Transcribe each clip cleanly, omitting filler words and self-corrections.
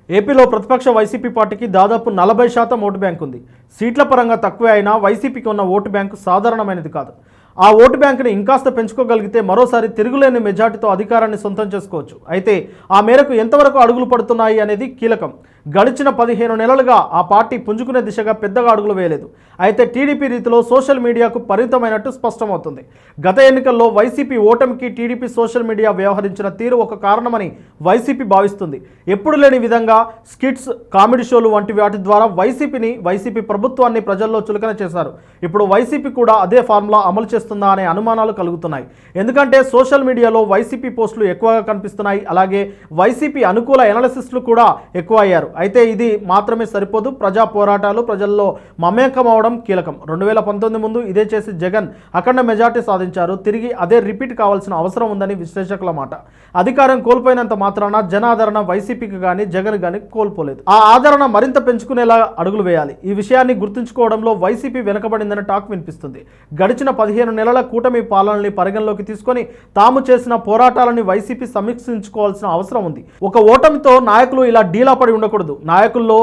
ఏపీలో ప్రతిపక్ష వైసీపీ పార్టీకి దాదాపు 40% ఓటు బ్యాంక్ ఉంది. సీట్ల పరంగా తక్కువే అయినా వైసీపీకి ఉన్న ఓటు బ్యాంకు సాధారణమైనది కాదు. ఆ ఓటు బ్యాంకుని ఇంకాస్త పెంచుకోగలిగితే మరోసారి తిరుగులేని మెజార్టీతో అధికారాన్ని సొంతం చేసుకోవచ్చు. అయితే ఆ మేరకు ఎంతవరకు అడుగులు పడుతున్నాయి అనేది కీలకం. గడిచిన 15 నెలలుగా ఆ పార్టీ పుంజుకునే దిశగా పెద్దగా అడుగులు వేయలేదు. అయితే టీడీపీ రీతిలో సోషల్ మీడియాకు పరిమితమైనట్టు స్పష్టమవుతుంది. గత ఎన్నికల్లో వైసీపీ ఓటమికి టీడీపీ సోషల్ మీడియా వ్యవహరించిన తీరు ఒక కారణమని వైసీపీ భావిస్తుంది. ఎప్పుడు లేని విధంగా స్కిట్స్, కామెడీ షోలు వంటి వాటి ద్వారా వైసీపీ ప్రభుత్వాన్ని ప్రజల్లో చులకన చేశారు. ఇప్పుడు వైసీపీ కూడా అదే ఫార్ములా అమలు చేస్తుందా అనే అనుమానాలు కలుగుతున్నాయి. ఎందుకంటే సోషల్ మీడియాలో వైసీపీ పోస్టులు ఎక్కువగా కనిపిస్తున్నాయి. అలాగే వైసీపీ అనుకూల ఎనాలిసిస్టులు కూడా ఎక్కువ అయ్యారు. అయితే ఇది మాత్రమే సరిపోదు. ప్రజా పోరాటాలు ప్రజల్లో మమేకం అవడం కీలకం. 2019 ముందు ఇదే చేసి జగన్ అఖండ మెజార్టీ సాధించారు. తిరిగి అదే రిపీట్ కావాల్సిన అవసరం ఉందని విశ్లేషకుల మాట. అధికారం కోల్పోయినంత మాత్రాన జనాదరణ వైసీపీకి కానీ జగన్ కానీ కోల్పోలేదు. ఆ ఆదరణ మరింత పెంచుకునేలా అడుగులు వేయాలి. ఈ విషయాన్ని గుర్తుంచుకోవడంలో వైసీపీ వెనుకబడిందని టాక్ వినిపిస్తుంది. గడిచిన 15 నెలల కూటమి పాలనని పరిగణలోకి తీసుకొని తాము చేసిన పోరాటాలని వైసీపీ సమీక్షించుకోవాల్సిన అవసరం ఉంది. ఒక ఓటమితో నాయకులు ఇలా డీలా పడి ఉండకూడదు. నాయకుల్లో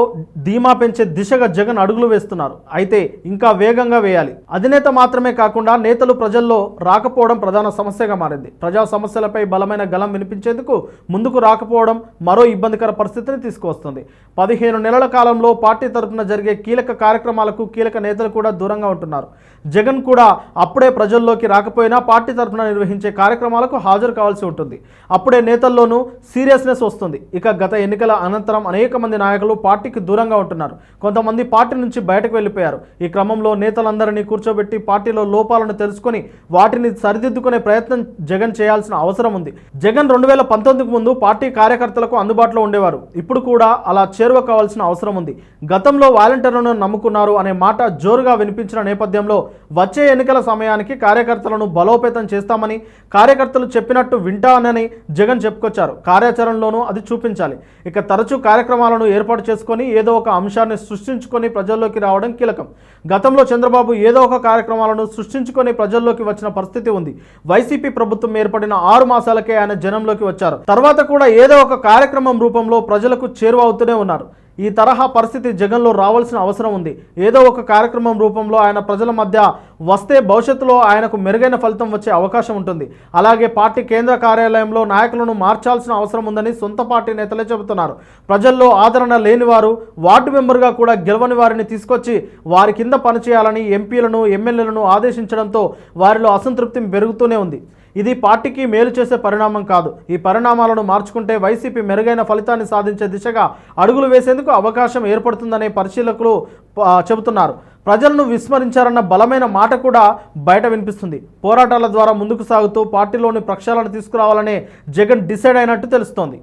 ధీమా పెంచే దిశగా జగన్ అడుగులు వేస్తున్నారు. అయితే ఇంకా వేగంగా వేయాలి. అధినేత మాత్రమే కాకుండా నేతలు ప్రజల్లో రాకపోవడం ప్రధాన సమస్యగా మారింది. ప్రజా సమస్యలపై బలమైన గళం వినిపించేందుకు ముందుకు రాకపోవడం మరో ఇబ్బందికర పరిస్థితిని తీసుకువస్తుంది. 15 నెలల కాలంలో పార్టీ తరఫున జరిగే కీలక కార్యక్రమాలకు కీలక నేతలు కూడా దూరంగా ఉంటున్నారు. జగన్ కూడా అప్పుడే ప్రజల్లోకి రాకపోయినా పార్టీ తరఫున నిర్వహించే కార్యక్రమాలకు హాజరు కావాల్సి ఉంటుంది. అప్పుడే నేతల్లోనూ సీరియస్నెస్ వస్తుంది. ఇక గత ఎన్నికల అనంతరం అనేక మంది నాయకులు పార్టీకి దూరంగా ఉంటున్నారు. కొంతమంది పార్టీ నుంచి బయటకు వెళ్ళిపోయారు. ఈ క్రమంలో నేతలందరినీ కూర్చోబెట్టి పార్టీలో లోపాలను తెలుసుకొని వాటిని సరిదిద్దుకునే ప్రయత్నం జగన్ చేయాల్సిన అవసరం ఉంది. జగన్ 2019 ముందు పార్టీ కార్యకర్తలకు అందుబాటులో ఉండేవారు. ఇప్పుడు కూడా అలా చేరువ కావాల్సిన అవసరం ఉంది. గతంలో వాలంటీర్లను నమ్ముకున్నారు అనే మాట జోరుగా వినిపించిన నేపథ్యంలో వచ్చే ఎన్నికల సమయానికి కార్యకర్తలను బలోపేతం చేస్తామని, కార్యకర్తలు చెప్పినట్టు వింటానని జగన్ చెప్పుకొచ్చారు. కార్యాచరణలోనూ అది చూపించాలి. ఇక తరచూ కార్యక్రమాలను ఏర్పాటు చేసుకొని ఏదో ఒక అంశాన్ని సృష్టించుకొని ప్రజల్లోకి రావడం కీలకం. గతంలో చంద్రబాబు ఏదో ఒక కార్యక్రమాలను సృష్టించుకొని ప్రజల్లోకి వచ్చిన పరిస్థితి ఉంది. వైసీపీ ప్రభుత్వం ఏర్పడిన 6 మాసాలకే ఆయన జనంలోకి వచ్చారు. తర్వాత కూడా ఏదో ఒక కార్యక్రమం రూపంలో ప్రజలకు చేరువ అవుతూనే ఉన్నారు. ఈ తరహా పరిస్థితి జగన్లో రావాల్సిన అవసరం ఉంది. ఏదో ఒక కార్యక్రమం రూపంలో ఆయన ప్రజల మధ్య వస్తే భవిష్యత్తులో ఆయనకు మెరుగైన ఫలితం వచ్చే అవకాశం ఉంటుంది. అలాగే పార్టీ కేంద్ర కార్యాలయంలో నాయకులను మార్చాల్సిన అవసరం ఉందని సొంత పార్టీ నేతలే చెబుతున్నారు. ప్రజల్లో ఆదరణ లేని వారు, వార్డు మెంబర్గా కూడా గెలవని వారిని తీసుకొచ్చి వారి కింద పనిచేయాలని ఎంపీలను, ఎమ్మెల్యేలను ఆదేశించడంతో వారిలో అసంతృప్తి పెరుగుతూనే ఉంది. ఇది పార్టీకి మేలు చేసే పరిణామం కాదు. ఈ పరిణామాలను మార్చుకుంటే వైసీపీ మెరుగైన ఫలితాన్ని సాధించే దిశగా అడుగులు వేసేందుకు అవకాశం ఏర్పడుతుందనే పరిశీలకులు చెబుతున్నారు. ప్రజలను విస్మరించారన్న బలమైన మాట కూడా బయట వినిపిస్తుంది. పోరాటాల ద్వారా ముందుకు సాగుతూ పార్టీలోని ప్రక్షాళన తీసుకురావాలనే జగన్ డిసైడ్ అయినట్టు తెలుస్తోంది.